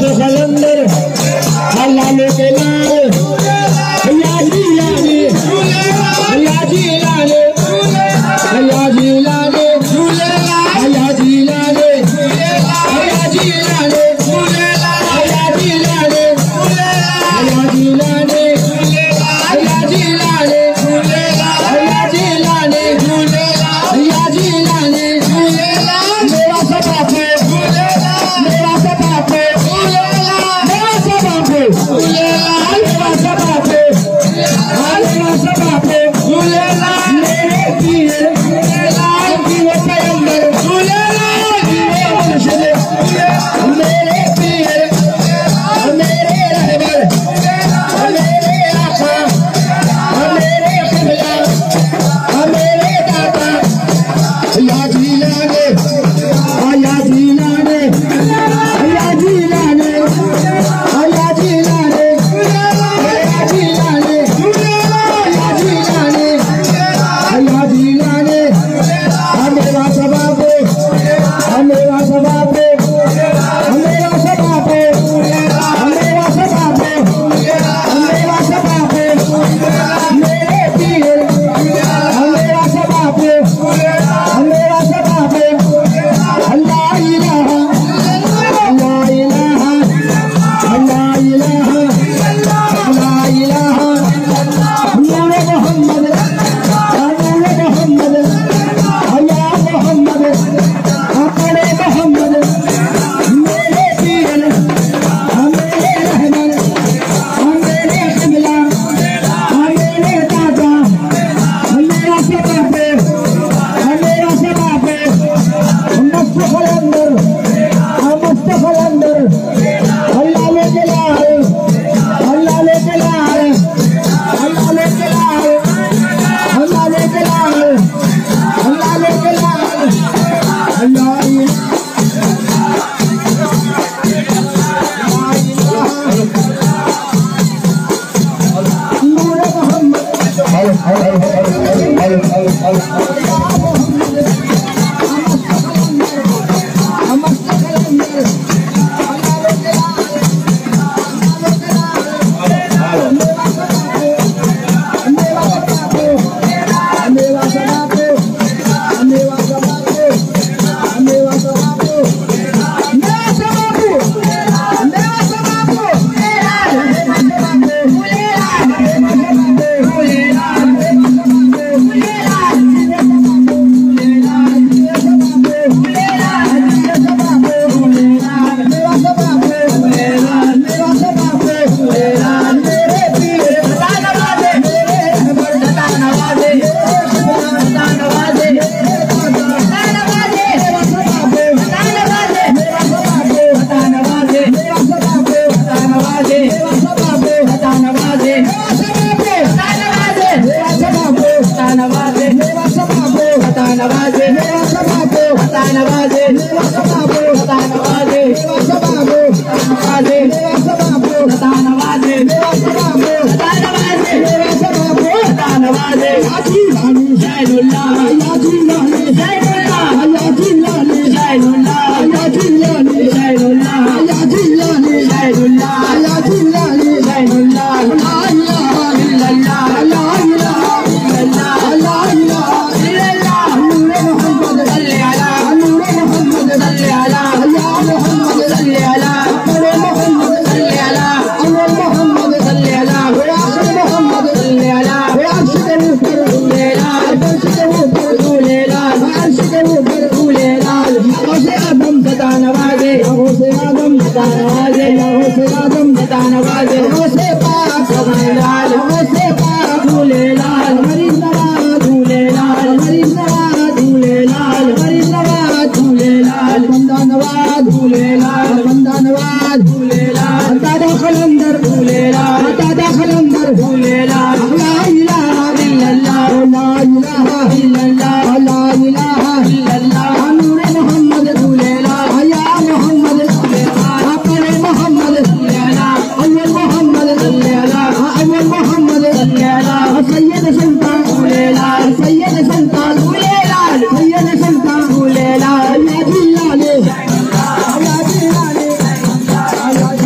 मस्त कलंदर लाले के लाल भैया जी लाले भैया जी लाले भैया जी लाले भैया जी लाले भैया जी लाले भैया जी लाले भैया जी लाले भैया जी लाले भैया जी लाले भैया जी लाले मेरा सब है मेरा सब है मेरा सब है मेरा सब है मेरा सब है मेरे पीर जीवे पैगंबर जीवे मुर्शिद मेरे पीर मेरे रहबर मेरे आका मेरे क़िबला मेरे दाता या जी लाने या जी लाने या जी लाने या जी लाने या जी लाने या जी लाने या जी लाने मेरा सबाब मेरा सबाब मेरा सबाब मेरा सबाब मेरा सबाब मेरे पीर मेरा सबाब मेरा सबाब अल्लाह इलाहा अल्लाह इलाहा अल्लाह इलाहा अल्लाह इलाहा नूर मोहम्मद मोहम्मद या मोहम्मद अपने मोहम्मद मेरे पीर मेरे रहबर मेरे क़िबला मेरे दाता मेरा सबाब मेरा सबाब मस्त कलंदर अल्लाह ले जलाल अल्लाह ले जलाल अल्लाह ले जलाल अल्लाह ले जलाल अल्लाह ले जलाल नूर मोहम्मद मस्त कलंदर मेरा सबाब मेरा सबाब मेरा सबाब मेरा सबाब मेरा सबाब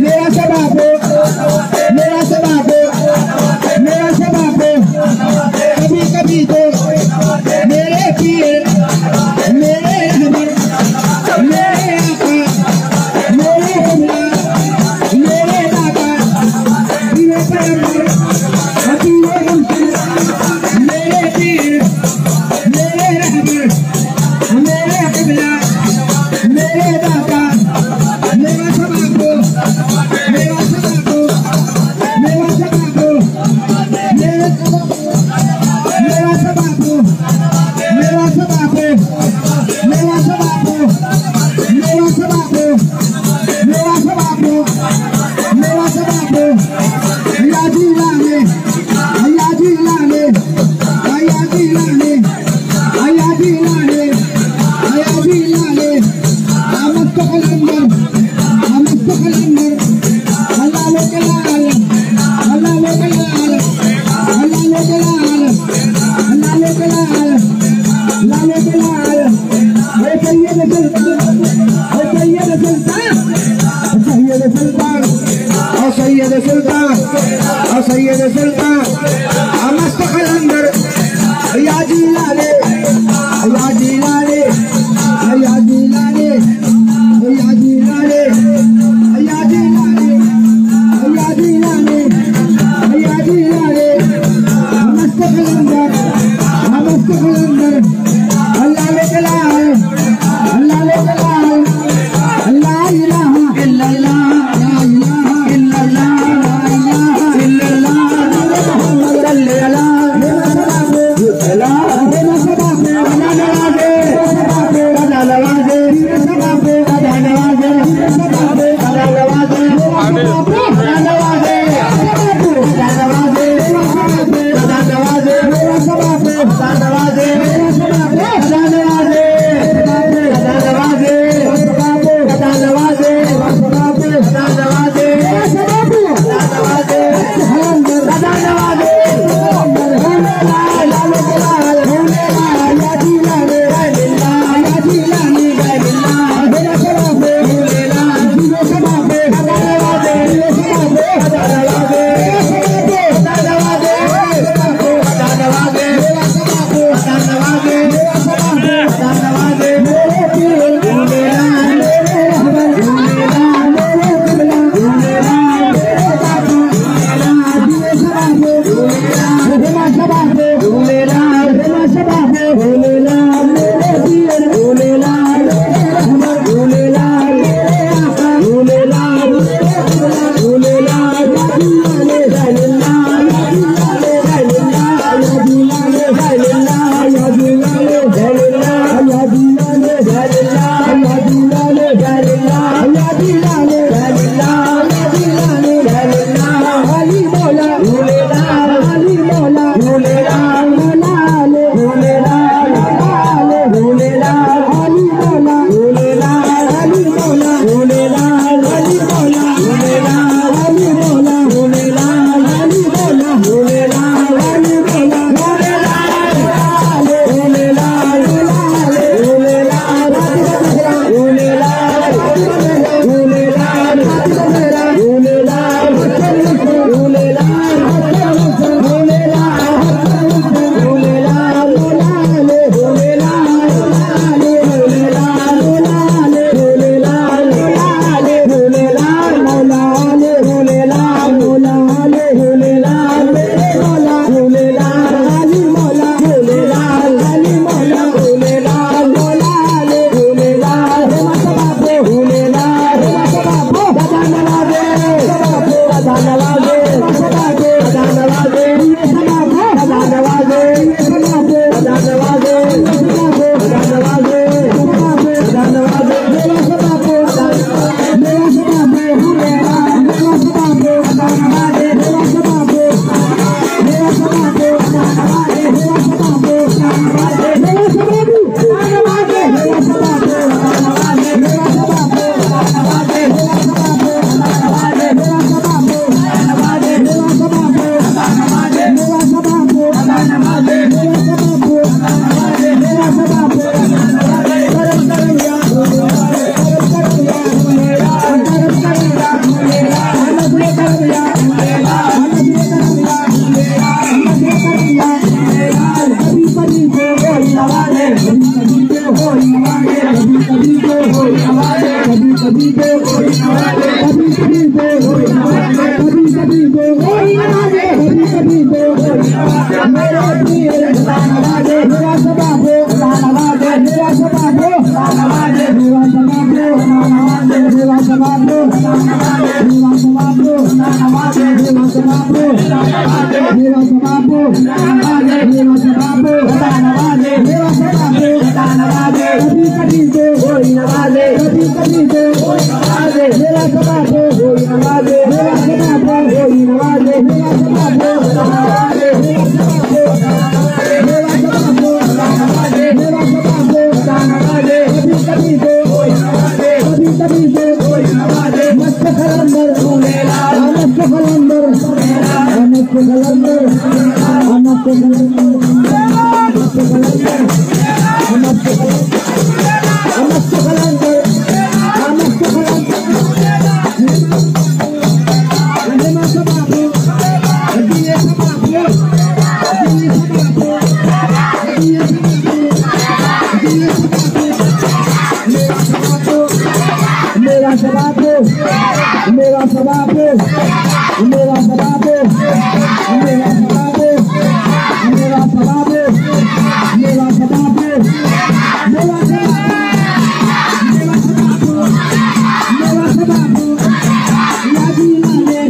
मेरा सब आपको, मेरा सब आपको, मेरा सब आपको। कभी कभी तो मेरे पीर, मेरे रहबर, मेरे आका, मेरे हमला, मेरे दाता, मेरे पैगंबर, हकीम मुर्शिद, मेरे पीर, मेरे रहबर, मेरे क़िबला, मेरे दाता, मेरा सब आपको, मेरा सब आपको, मेरा सब आपको, मेरा सब आपको, मेरा सब आपको, मेरा सब आपको, मेरा सब आपको, मेरा सब आपको, मेरा सब आपको, मेरा सब आपको। हयाजी लाने, हयाजी लाने, हयाजी लाने, हयाजी लाने, हयाजी लाने। आमद कलंदर, आमद कलंदर। अल्लाह लो जलाल, अल्लाह लो जलाल, अल्लाह लो जलाल, अल्लाह लो जलाल, अल्लाह लो जलाल। ओ सैयद सुल्तान, ओ सैयद सुल्तान, ओ सैयद सुल्तान, ओ सैयद सुल्तान, ओ सैयद सुल्तान। आमद कलंदर, हयाजी लाने, हयाजी लाने, हयाजी लाने, हयाजी लाने, हयाजी लाने, हयाजी लाने, हयाजी लाने। मस्त कलंदर, मस्त कलंदर। अल्लाह ले जलाल, अल्लाह ले जलाल, अल्लाह इलाहा इल्लल्लाह, ला इलाहा इल्लल्लाह, ला इलाहा इल्लल्लाह। मोहम्मद सल्लल्लाहु अलैहि वसल्लम। मेरा सब आपको, मेरा नवाज़े, मेरा नवाज़े, मेरा सब आपको, मेरा नवाज़े, मेरा सब आपको, मेरा नवाज़े, मेरा सब आपको, मेरा नवाज़े, मेरा नवाज़े, मेरा सब आपको, मेरा नवाज़े, मेरा सब आपको, मेरा नवाज़े, मेरा सब आपको, मेरा नवाज़े, मेरा नवाज़े, मेरा सब आपको, मेरा नवाज़े, मेरा सब आपको, मेरा नवाज़े, मेरा सब आपको, मेरा नवाज़े। कलंदर, मेरा नवाज़े, कलंदर होने ला लो जलाल, होने ला हयाजी लाने, हयाजी लाने, मेरा सब आपको, मेरा सब आपको, मेरा नवाज़े, मेरा सब आपको, सबाबो मेरा सबाबो मेरा सबाबो मेरा सबाबो कभी कभी दो कोई नवाजे कभी कभी दो कोई नवाजे मेरा सबाबो कोई नवाजे मेरा सबाबो कोई नवाजे मेरा सबाबो नवाजे मेरा सबाबो मेरा सबाबो नवाजे मेरा सबाबो नवाजे कभी कभी दो कोई नवाजे कभी कभी दो कोई नवाजे मस्त कलंदर सुनेला मस्त कलंदर सुनेला मस्त कलंदर मस्त कलंदर मस्त कलंदर मस्त कलंदर मस्त कलंदर मेरा सबाबो दिए सबाबो दिए सबाबो दिए सबाबो मेरा सबाबो मेरा सबाबो मेरा सबाबो मेरा सबाबो मेरा सबाबो मेरा सबाबो मेरा सबाबो यादी लाले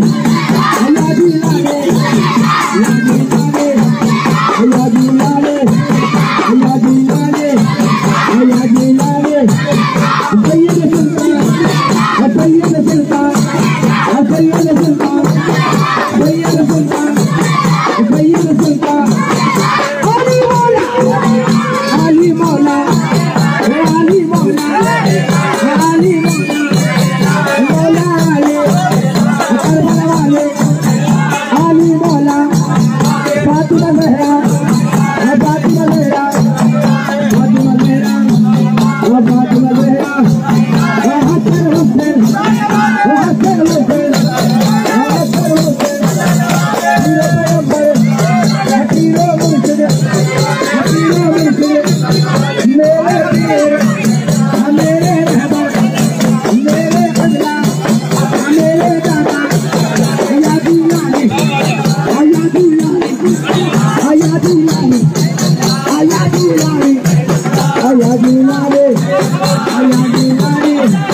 यादी लाले यादी लाले यादी लाले यादी लाले यादी लाले सैयद सुल्तान सैयद सुल्तान सैयद सुल्तान सैयद सुल्तान सैयद सुल्तान अली मौला अली मौला अली मौला मौला अली करबला वाले अली मौला फातिमा ज़हरा फातिमा ज़हरा फातिमा ज़हरा फातिमा ज़हरा हसन हुसैन हसन हुसैन हसन हुसैन हकीरो मुर्शिद हकीरो मुर्शिद मेरे पीर मेरे रहबर मेरे अल्लाह मेरे दादा यादी लाली यादी लाली यादी लाली यादी लाली यादी लाली यादी लाली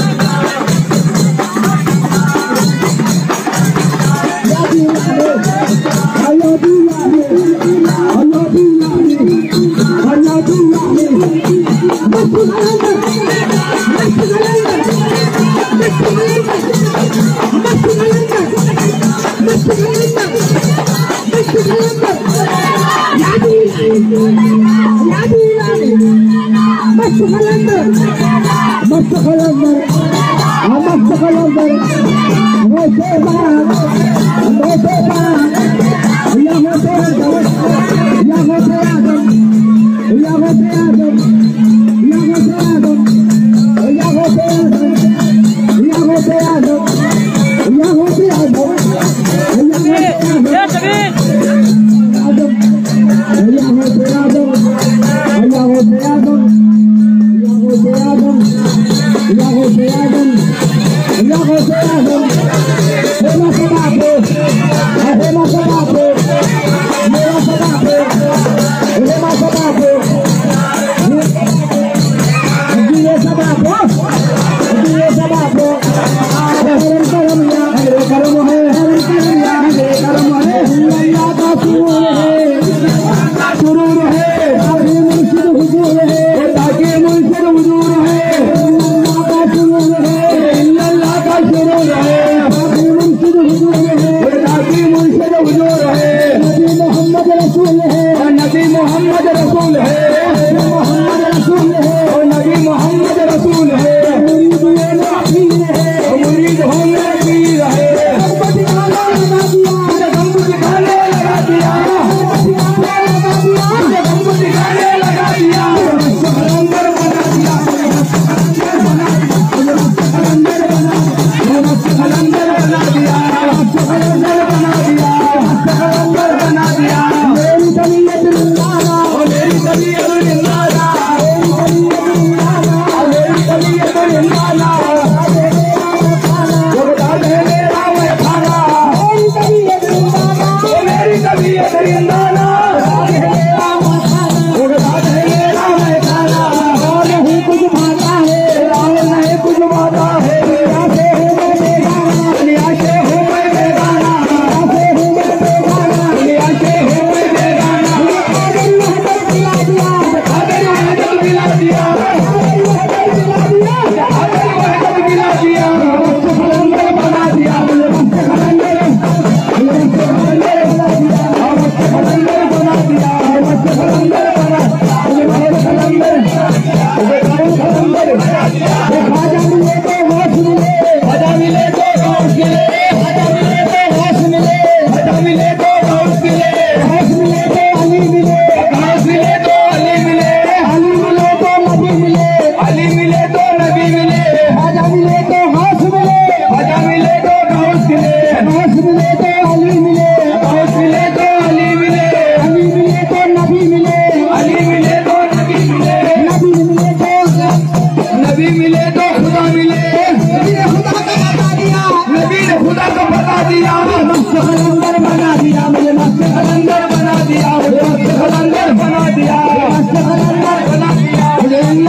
दिया, मस्त कलंदर बना दिया, मुझे मस्त कलंदर बना दिया, मुझे मस्त कलंदर बना दिया, मस्त कलंदर बना दिया।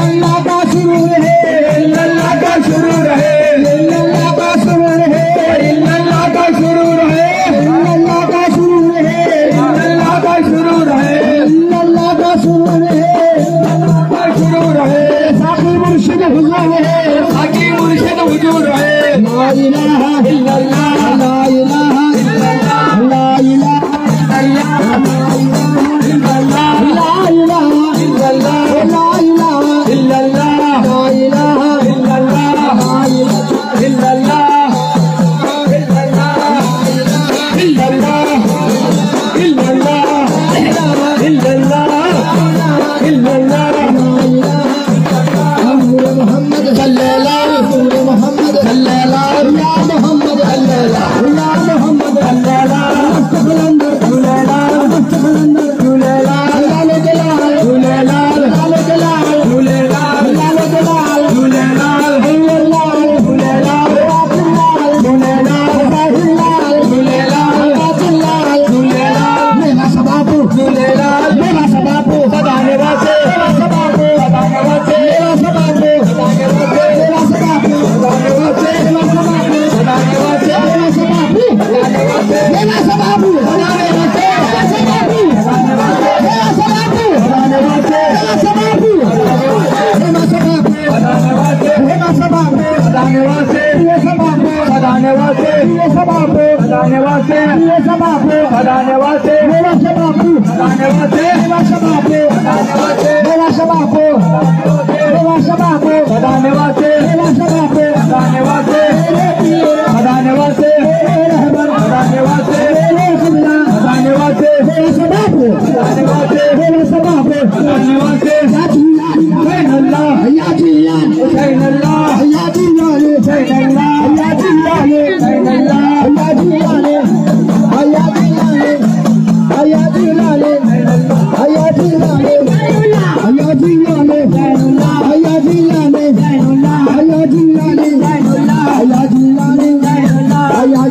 अल्लाह का सुरूर है, अल्लाह का सुरूर है, अल्लाह का सुरूर है, अल्लाह का सुरूर है, अल्लाह का सुरूर है, अल्लाह का सुरूर है, अल्लाह का सुरूर है, अल्लाह का सुरूर है। साकी मुर्शिद हुजूर है, साकी मुर्शिद हुजूर है। ला इलाहा इल्लल्लाह, ला इलाहा इल्लल्लाह, ला इलाहा इल्लल्लाह, ला इलाहा इल्लल्लाह, ला इलाहा इल्लल्लाह, ला इलाहा इल्लल्लाह, ला इलाहा इल्लल्लाह, इल्लल्लाह, इल्लल्लाह, इल्लल्लाह, इल्लल्लाह। मोहम्मद सल्लल्लाहु मोहम्मद सल्लल्लाहु या मोहम्मद सल्लल्लाहु या मोहम्मद सल्लल्लाहु मस्त कलंदर झूलेलाल, मस्त कलंदर झूलेलाल, लाल जलाल झूलेलाल, लाल जलाल झूलेलाल, लाल जलाल झूलेलाल, अल्लाह झूलेलाल, अल्लाह झूलेलाल, अल्लाह झूलेलाल, अल्लाह झूलेलाल। मेरा सबाबू झूलेलाल, मेरा सबाबू सदाने वासे, मेरा सबाबू सदाने वासे, मेरा सबाबू सदाने वासे, मेरा सबाबू सदाने वासे, मेरा सबाबू सदाने वासे, मेरा सबाबू सदाने वासे, मेरा सबाबू सदाने वासे, मेरा सबाबू सदाने वासे, मेरा सबाबू सदाने वासे, मेरा सबाबू सदाने वासे, मेरा सबाबू सदाने वासे, मेरा सबाबू सदाने वासे, मेरा सबाबू सदाने वासे, मेरा सबाबू सदाने वासे, मेरा सबाबू सदाने वासे, मेरा सबाबू सदाने वासे, मेरा सबाबू मेरा सबाबू सदाने वासे, मेरा सबाबू सदाने वासे, सदाने वासे, रहबर सदाने वासे, सदाने वासे, मेरा सबाबू सदाने वासे, मेरा सबाबू सदाने वासे। हुसैन अल्लाह या जिलाल, हुसैन अल्लाह या जिलाल, हुसैन अल्लाह या जिलाल, हुसैन अल्लाह या जिलाल, या जिलाल, या जिलाल, या जिलाल, या जिलाल, ज़ैनुल्लाह, या जिलाल, ज़ैनुल्लाह, या जिलाल, ज़ैनुल्लाह, या जिलाल, ज़ैनुल्लाह, या जिलाल, ज़ैनुल्लाह, या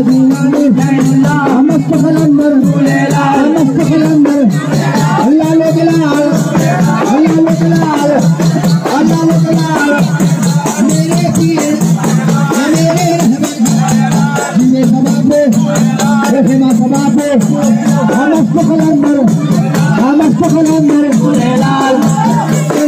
जिलाल, ज़ैनुल्लाह। मस्त कलंदर झूलेलाल, मस्त कलंदर, अल्लाह लो जलाल, अल्लाह लो जलाल, अल्लाह लो जलाल। मेरे पीर मेरे रहबर मेरे सबाबू रहमा सबाबू, मस्त कलंदर, मस्त कलंदर झूलेलाल,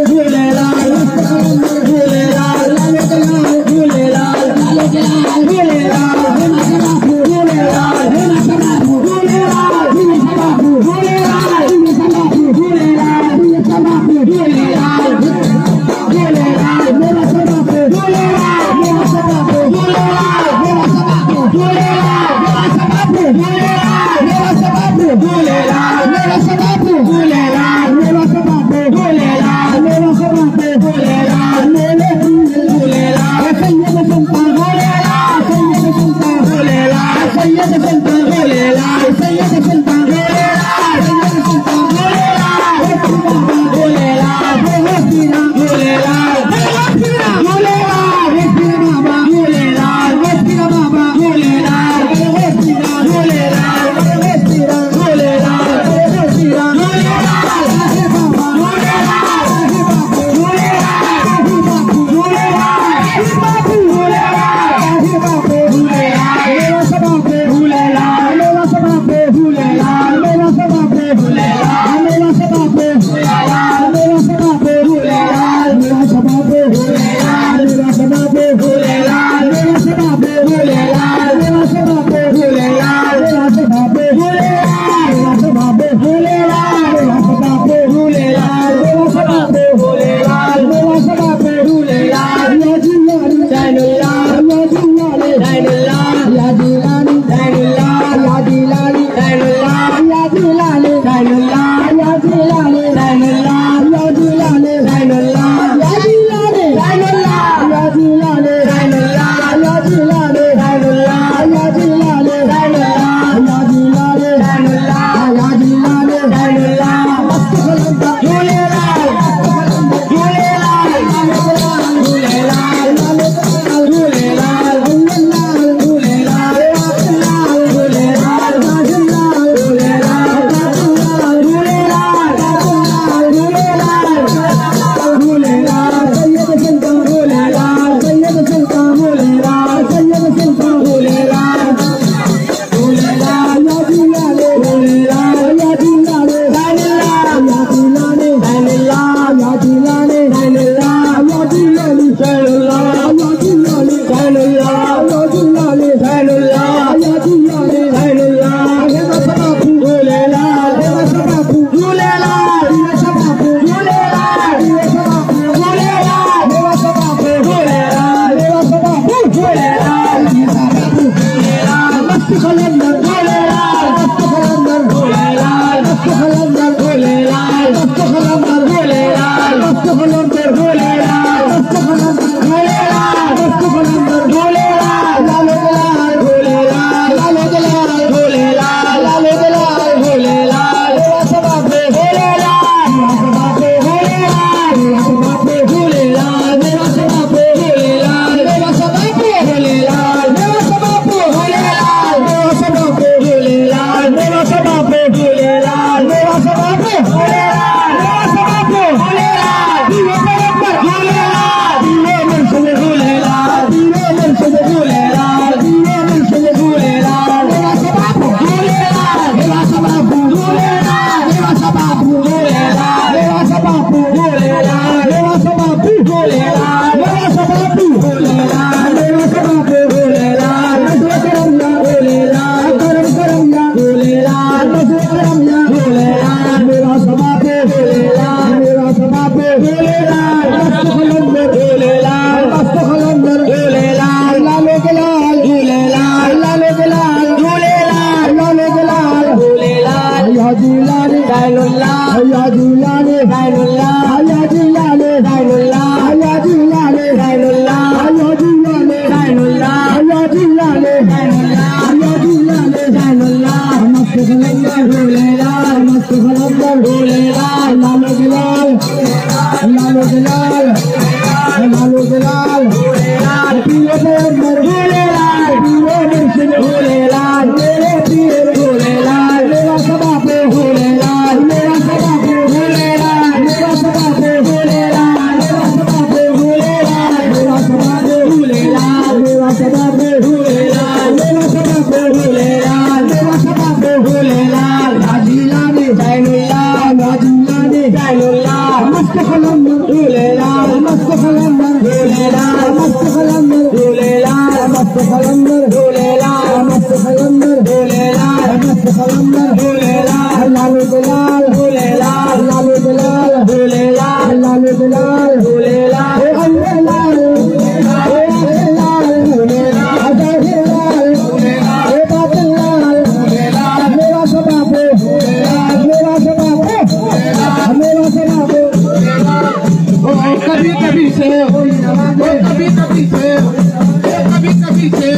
झूलेलाल, मस्त कलंदर झूलेलाल, लाल जलाल झूलेलाल, लाल जलाल झूलेलाल, रहमा सबाबू झूलेलाल, रहमा सबाबू झूलेलाल, रहमा सबाबू झूलेलाल, रहमा सबाबू झूलेलाल, रहमा सबाबू झूलेलाल, झूलेलाल, मेरा सबाबू झूलेलाल, मेरा सबाबू झूलेलाल, मेरा सबाबू झूलेलाल, मेरा सबाबू झूलेलाल, मेरा सबाबू झूलेलाल, मेरा सबाबू झूलेलाल, मेरा सबाबू झूलेलाल, मेरा सबाबू झूलेलाल, मेरे झूलेलाल, सैयद सुल्तान झूलेलाल, सैयद सुल्तान झूलेलाल, सैयद सुल्तान झूलेलाल, सैयद सुल्तान झूलेलाल, सैयद सुल्तान झूलेलाल, झूलेलाल, झूलेलाल, झूलेलाल, बाबा झूलेलाल, बाबा झूलेलाल, झूलेलाल, लाल यादी लाल जैनुल्लाह मस्त कलंदर भोले लाल मस्त कलंदर भोले लाल लालो जलाल लालो जलाल लालो जलाल पीरो पैगंबर भोले लाल पीरो मुर्शिद भोले लाल मेरे पीर भोले लाल मेरा सबाब भोले लाल मेरा सबाब भोले लाल मेरा सबाब भोले लाल मेरा सबाब भोले लाल मेरा सबाब भोले लाल मेरा सबाब भोले लाल मेरा सबाब भोले लाल मेरा सबाब भोले लाल गाजी लाने जैनुल्लाह गाजी लाने जैनुल्लाह मस्त कलंदर भोले लाल मस्त कलंदर भोले लाल मस्त कलंदर भोले लाल मस्त कलंदर भोले लाल मस्त कलंदर भोले लाल मस्त कलंदर भोले लाल लालो जलाल भोले लाल लालो जलाल भोले लाल लालो जलाल भोले लाल ओ अल्लाह लाल ओ अल्लाह भोले लाल अजय लाल भोले लाल ओ बादल लाल भोले लाल मेरा सबाब भोले लाल मेरा सबाब भोले लाल मेरा सबाब भोले लाल ओ कभी कभी से कभी कभी से कभी कभी से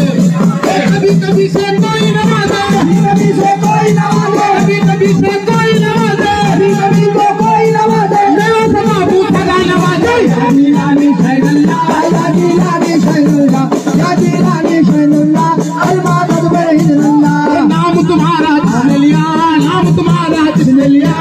कभी कभी से कोई नवाज़े कभी से कोई नवाज़े कभी कभी से कोई नवाज़े कभी कभी को कोई नवाज़े मेरा सबाब सदा नवाज़े यादी लाने जैनुल्लाह यादी लाने जैनुल्लाह यादी लाने जैनुल्लाह अलमादद बरहिल्लाह नाम तुम्हारा जिसने लिया नाम तुम्हारा जिसने लिया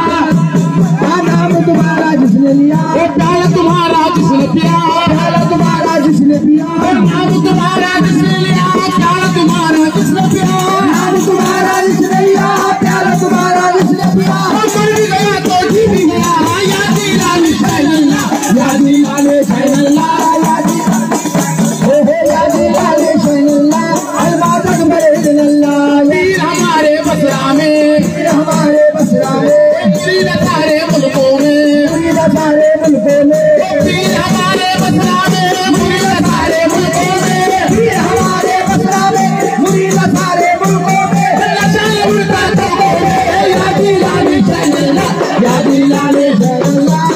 नाम तुम्हारा जिसने लिया प्याला तुम्हारा जिसने पिया प्याला तुम्हारा जिसने पिया नाम तुम्हारा जिसने लिया प्याला तुम्हारा जिसने पिया नाम तुम्हारा जिसने लिया प्याला तुम्हारा जिसने पिया मर गया तो जी भी गया यादी लाने जैनुल्लाह यादी लाने जैनुल्लाह यादी लाने जैनुल्लाह अलमादद बरहिल्लाह पीर हमारे बसरा में पीर हमारे बसरा में मुरीद सारे मुल्कों में मुरीद सारे मुल्कों में पीर हमारे बसरा में मुरीद सारे मुल्कों में पीर हमारे बसरा में मुरीद सारे मुल्कों में लशान उड़ता तोबों में यादी लाने जैनुल्लाह यादी लाने जैनुल्लाह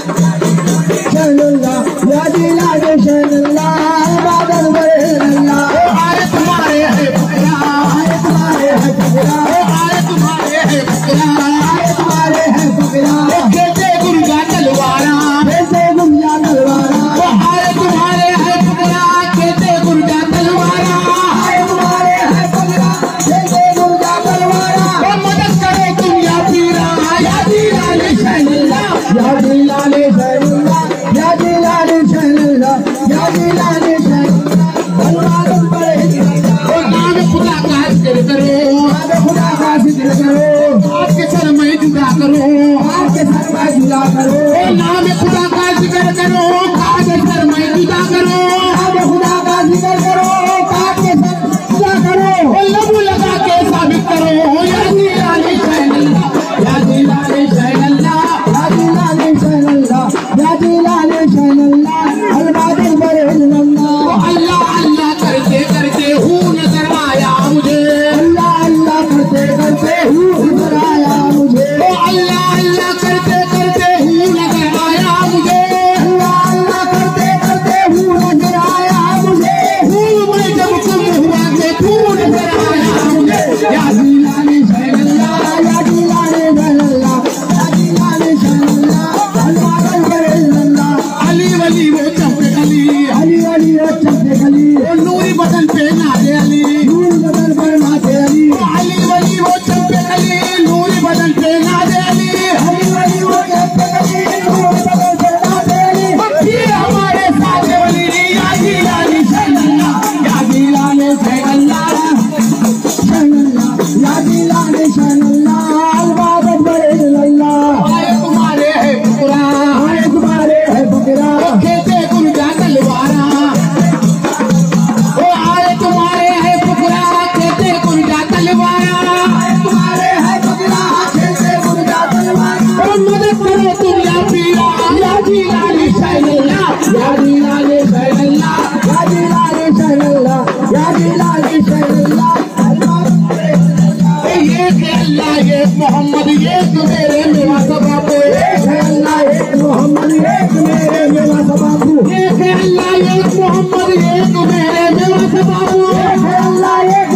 जैनुल्लाह यादी लाने जैनुल्लाह अलमादद बरहिल्लाह आए तुम्हारे है फकरा आए तुम्हारे है फकरा आए तुम्हारे है फकरा आए तुम्हारे है फकरा कैसे गुरजा तलवारा कैसे गुरजा तलवारा आए तुम्हारे है फकरा कैसे गुरजा तलवारा आए तुम्हारे है फकरा कैसे गुरजा तलवारा मदद करे तुम या पीरा यादी लाने जैनुल्लाह यादी लाने जैनुल्लाह यादी लाने जैनुल्लाह यादी लाने जैनुल्लाह अलमादद बरहिल्लाह नाम खुदा का जिक्र करो नाम खुदा का जिक्र करो आपके सर में जुदा करो आपके सर में जुदा करो नाम खुदा का जिक्र करो आपके सर में जुदा करो नाम खुदा का जिक्र करो आपके सर जुदा करो लब लगा के साबित करो यादी लाने जैनुल्लाह यादी लाने जैनुल्लाह यादी लाने जैनुल्लाह यादी लाने जैनुल्लाह अलमादद बरहिल्लाह अल्लाह अल्लाह करते करते हूँ नजर आया मुझे अल्लाह अल्लाह करते करते हूँ नजर आया मुझे अल्लाह अल्लाह करते करते हूँ नजर आया मुझे अल्लाह अल्लाह करते करते हूँ नजर आया मुझे हूँ मैं जब तुम हुआ के तू नजर आया मुझे यादी लाने जैनुल्लाह यादी लाने जैनुल्लाह यादी लाने जैनुल्लाह अलमादद बरहिल्लाह अली वली वो चंपे गली अली अली वो चंपे गली नूरी बदन पे नाचे अली नूरी बदन पे नाचे अली अली वली वो चंपे गली नूरी बदन पे नाचे अली अली वली वो चंपे गली नूरी बदन पे नाचे अली पीर हमारे साथ वली यादी लाने जैनुल्लाह यादी लाने जैनुल्लाह जैनुल्लाह यादी लाने जैनुल्लाह अलमादद बरहिल्लाह आए तुम्हारे है फकरा आए तुम्हारे है फकरा खेते गुरजा तलवारा आए तुम्हारे है फकरा खेते गुरजा तलवारा आए तुम्हारे है फकरा खेते गुरजा तलवारा मदद करो तुम या पीरा यादी लाने जैनुल्लाह यादी लाने जैनुल्लाह यादी लाने जैनुल्लाह यादी लाने जैनुल्लाह एक अल्लाह एक मोहम्मद एक मेरे मेरा सबाब एक अल्लाह एक मोहम्मद एक मेरे मेरा सबाब एक अल्लाह एक मोहम्मद एक मेरे मेरा सबाब एक अल्लाह एक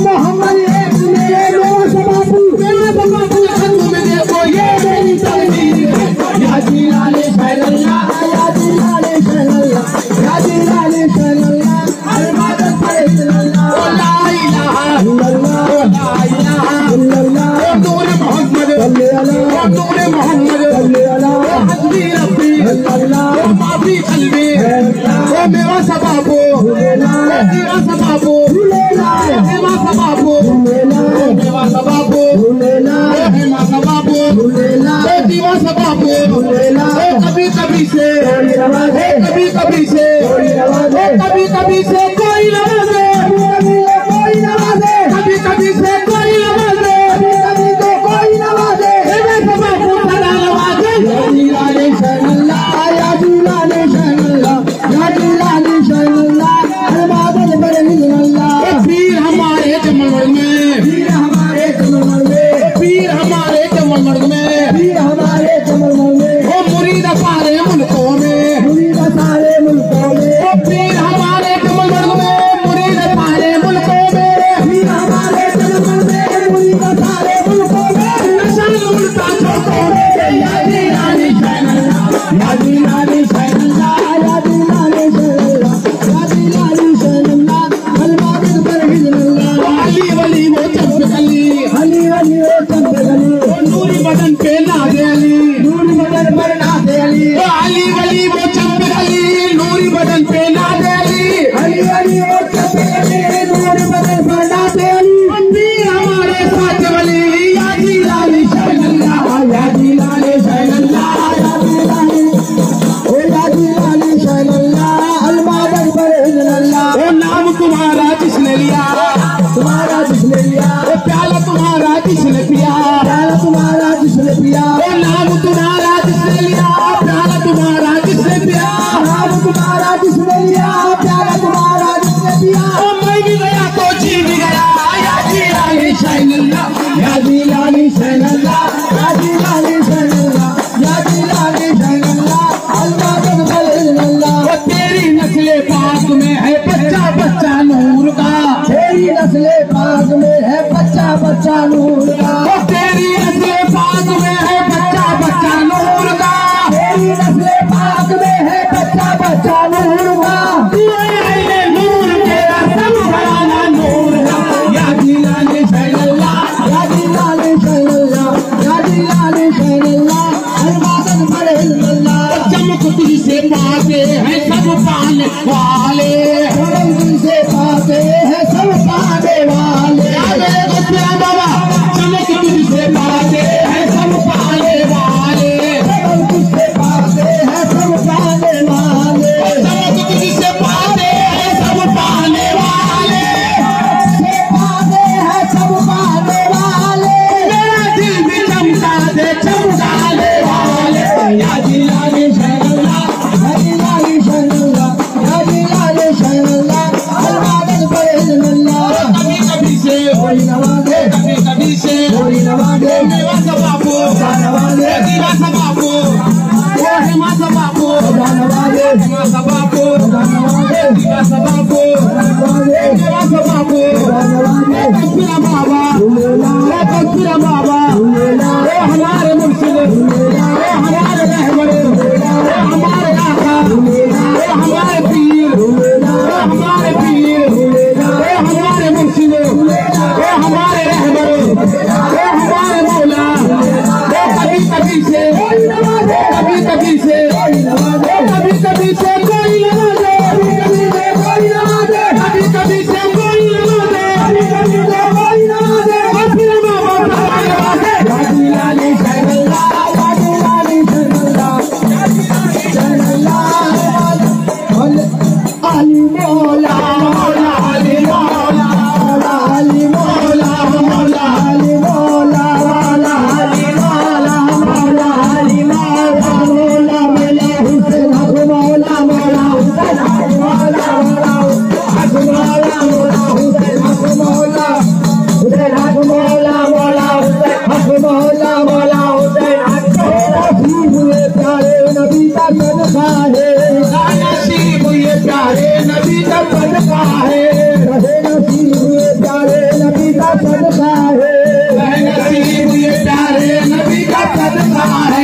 कभी से कोई नवाजे, कभी कभी से कोई नवाजे, कभी कभी से कोई नवाजे, कोई नवाजे, कभी कभी से कोई नवाजे, कभी तो कोई नवाजे, नवाजे शरणल्लाह या जिलाने शरणल्लाह या जिलाने शरणल्लाह अलमादन पर हिजल्लाह। पीर हमारे जमल में, पीर हमारे जमल में, पीर हमारे जमल में, पीर हमारे जमल में, ओ मुरीद सारे मुल्कों में, मुरीद सारे मुल्कों में, ओ पीर हमारे जमल में, मुरीद सारे मुल्कों में, पीर हमारे जमल में, मुरीद सारे मुल्कों में, नशल उल्टा छोटों में, या जिलाने शरणल्लाह या जिलाने शरणल्लाह या जिलाने शरणल्लाह या जिलाने शरणल्लाह अलमादन पर हिजल्लाह। अली वली वो चंपकली, अली वली वो चंपकली, वो नूरी बदन पे नाज़े अली, नूरी बदन पर नाज़े अली, वो अली वली वो चंपकली, नूरी बदन पे नाज़े अली, अली वली वो चंपकली, नूरी बदन पर नाज़े अली। पीर हमारे साथ वली या जिलाने शरणल्लाह या जिलाने शरणल्लाह या जिलाने, ओ या जिलाने शरणल्लाह अलमादन पर हिजल्लाह। ओ नाम तुम्हारा जिसने लिया, तुम्हारा जिसने लिया, ओ प्याला तुम्हारा जिसने पिया, प्याला तुम्हारा जिसने पिया, ओ नाम तुम्हारा जिसने लिया, प्याला तुम्हारा जिसने पिया, नाम तुम्हारा जिसने लिया, प्याला तुम्हारा जिसने पिया। ओ मैं भी गया तो जी भी गया, या जिलाने शरणल्लाह या जिलाने शरणल्लाह या जिलाने शरणल्लाह या जिलाने शरणल्लाह अलमादन पर हिजल्लाह। ओ तेरी नस्ले पाक में है बच्चा बच्चा नूर का, तेरी नस्ले पाक में है बच्चा बच्चा नूर का, ओ तेरी नस्ले पाक में है बच्चा बच्चा नूर का, तेरी नस्ले पाक में है बच्चा बच्चा नूर का। नूर तेरा सब घराना नूर का, या जिलाने शरणल्लाह या जिलाने शरणल्लाह या जिलाने शरणल्लाह अलमादन पर हिजल्लाह। चमकती से पाते हैं सब पाने वाले, चमकती से पाते हैं सब पाने वाले, बाबा चमकती से पाते हैं सब पाने वाले, चमकती से पाते हैं सब पाने वाले, चमकती से पाते हैं सब पाने वाले, से पाते हैं सब पाने वाले, मेरा दिल भी चमका दे चमकाने वाले, या जिलाने शरणल्लाह या जिलाने शरणल्लाह या जिलाने शरणल्लाह अलमादन पर हिजल्लाह। कभी कभी से कोई नवाजे, कभी कभी से कोई नवाजे, मेवा सबाबो नवाजे, दिला सबाबो वो हेमा सबाबो नवाजे, हेमा सबाबो नवाजे, दिला सबाबो नवाजे, मेवा सबाबो नवाजे, कबीरा बाबा वो कबीरा बाबा वो हमारे मुर्शिद, वो हमारे रहबर, वो हमारे आका, वो हमारे पीर, वो हमारे पीर, वो हमारे मुर्शिद, वो हमारे रहबर, वो हमारे मौला। वो कभी कभी से कभी कभी से कभी कभी से कोई नवाजे, कभी कभी से कोई नवाजे, कभी कभी से कोई नवाजे, कभी कभी से कोई नवाजे, कबीरा बाबा नवाजे, या जिलाने शरणल्लाह या जिलाने शरणल्लाह या जिलाने शरणल्लाह अली मौला मौला अली मौला अली मौला मौला अली मौला मौला अली मौला मौला अली मौला मौला मौला हुसैन हक मौला मौला हुसैन हक मौला मौला हक मौला मौला हुसैन हक मौला हुसैन हक मौला मौला हुसैन हक मौला मौला हुसैन हक नसीब ये प्यारे नबी का सदका है, नसीब ये प्यारे नबी का सदका है, नसीब ये प्यारे नबी का सदका है, नसीब ये प्यारे नबी का सदका है,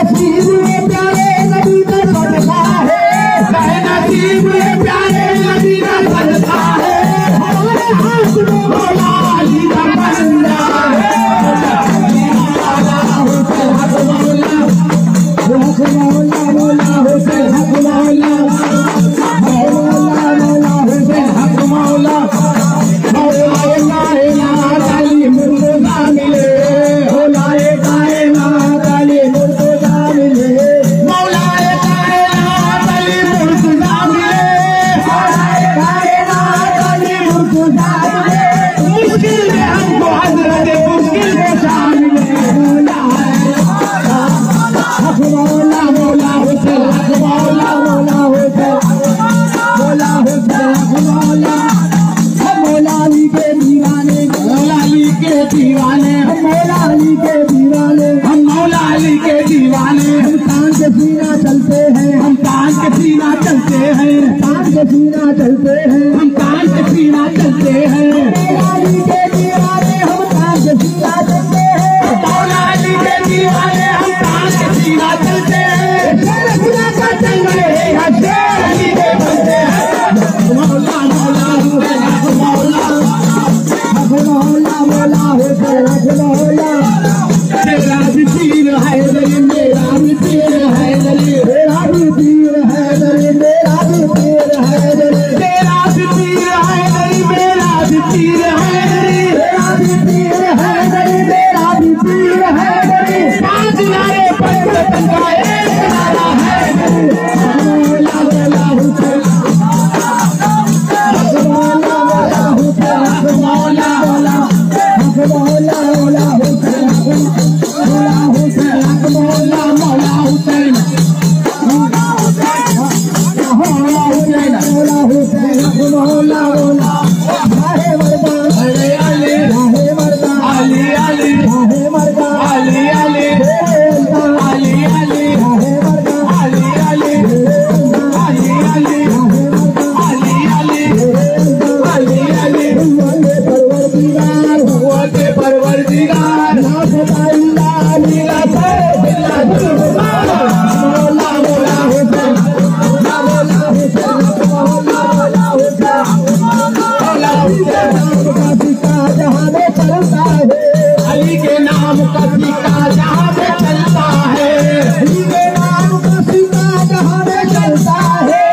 नसीब ये प्यारे नबी का सदका है, नसीब ये प्यारे नबी का सदका है, हमारे हाथ में मौला अली का बंदा है, हक मौला मौला हुसैन हक मौला मौला मौला हुसैन हक मौला मौला कायनात अली मुर्तजा मिले, मौला कायनात अली मुर्तजा मिले, मौला मुश्किल में हमको हजरत मुश्किल को सामने मौला है। मौला मौला हुसैन मौला मौला हुसैन मौला हुसैन मौला। हम मौला अली के दीवाने मौला अली के दीवाने हम मौला अली के दीवाने हम मौला अली के दीवाने। हम तान के सीना चलते हैं हम तान के सीना चलते हैं तान के सीना चलते हैं हम तान के सीना चलते हैं। मौला अली के दीवाने हम तान के सीना चलते हैं मौला अली के दीवाने हम तान के सीना चलते हैं। शेर खुदा का जंगल है शेर अली के बंदे हैं। मौला मौला हुसैन मौला मौला मौला हुसैन मौला। तेरा भी पीर है दली मेरा भी पीर है दली मेरा भी पीर है दली मेरा भी पीर है दली तेरा भी पीर है दली मेरा भी पीर है दली मेरा भी पीर है दली मेरा भी पीर है दली। पांच नारे पंचतन का एक नारा है दली। मौला मौला हुसैन मौला मौला हुसैन मौला मौला मौला मौला हुसैन मौला हुसैन मौला मौला हुसैन मौला हुसैन मौला हुसैन मौला मौला। राहे मर्दान अली अली राहे मर्दान अली अली राहे मर्दान अली अली अली अली राहे मर्दान अली अली अली अली राहे मर्दान अली अली अली अली। परवरदिगार हुए परवरदिगार ना सताइला नीला से बिल्ला मौला मौला हुसैन मौला हुसैन मौला मौला हुसैन मौला हुसैन। नाम का सिक्का जहां में चलता है अली के नाम का सिक्का जहां में चलता है अली के नाम का सिक्का जहां में चलता है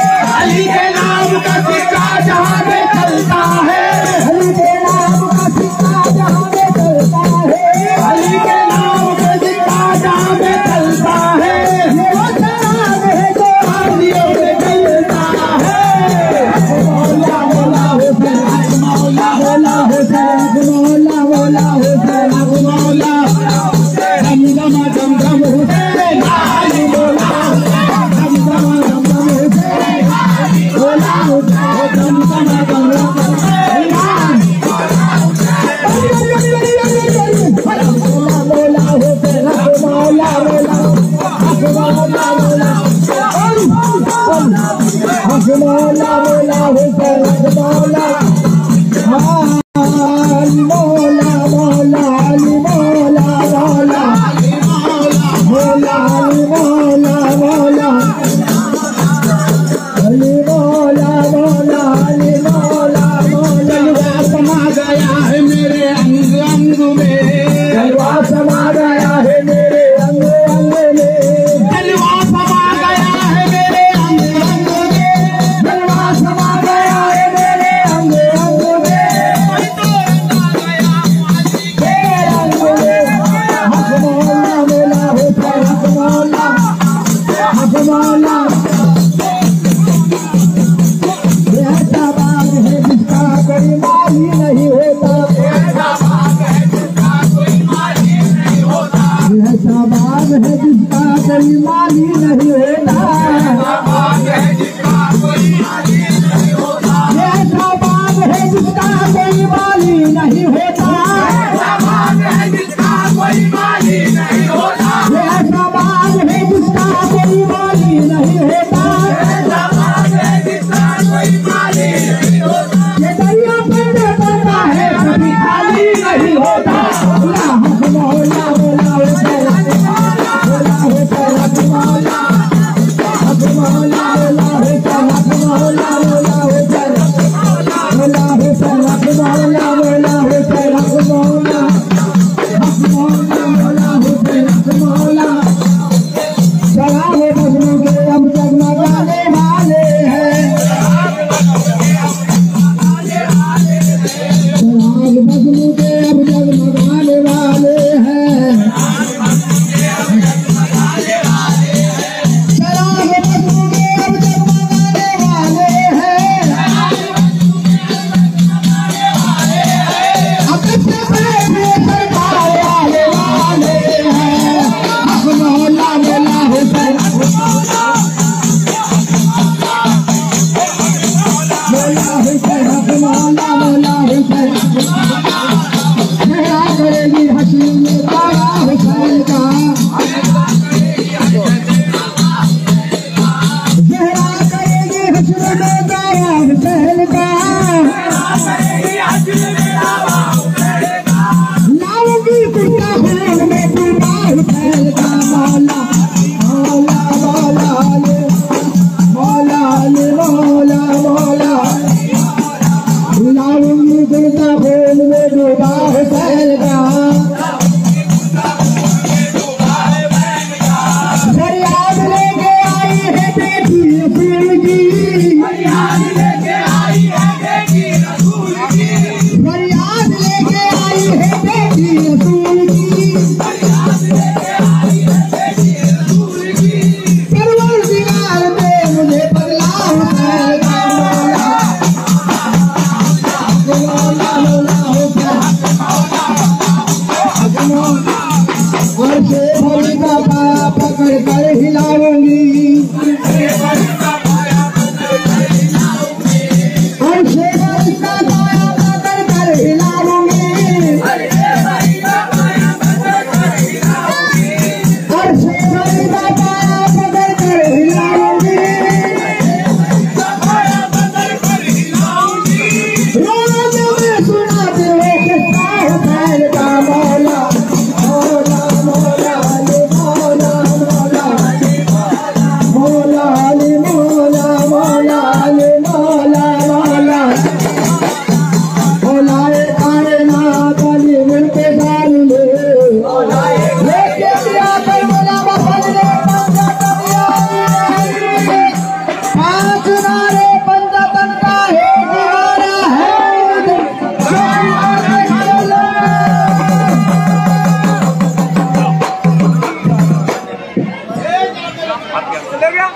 अली के नाम का सिक्का जहां में चलता है अली के नाम का सिक्का जहां में चलता है अली के नाम का सिक्का जहां में चलता है। ये वो नाम है जो हाजियों में चलता है। मौला मौला हुसैन मौला मौला हुसैन मौला मौला हुसैन मौला। चेहरा करेगी हंसी में बाबा हुसैन का, चेहरा करेगी हंसी में बाबा हुसैन का, लाऊंगी कुर्ता हाल में बाबा हुसैन का। मौला मौला मौला ले मौला मौला लाऊंगी कुर्ता हाल में बाबा हुसैन का। फरियाद लेके आई है बेटी रसूल की, फरियाद लेके आई है बेटी रसूल की, फरियाद लेके आई है बेटी रसूल की, फरियाद लेके आई है बेटी रसूल की। परवरदिगार ने मुझे बदला हुसैन का। मौला मौला और से भरी का पाया पकड़ कर हिलाऊंगी, और से भरी का पाया पकड़ कर हिलाऊंगी, और से भरी का पाया पकड़ कर हिलाऊंगी, और से भरी का पाया पकड़ कर हिलाऊंगी, और से भरी का पाया पकड़ कर हिलाऊंगी, पाया पकड़ कर हिलाऊंगी। रोज में सुनाते हो किस्सा हुसैन का। मौला मौला मौला ले मौला मौला मौला ले मौला मौला ले मौला मौला मौलाए कायनात अली मिलके साल ले लेके दिया कर मौला बफल ले पंजा तबिया पांच नारे पंजाबन का है दीवारा है। चले गया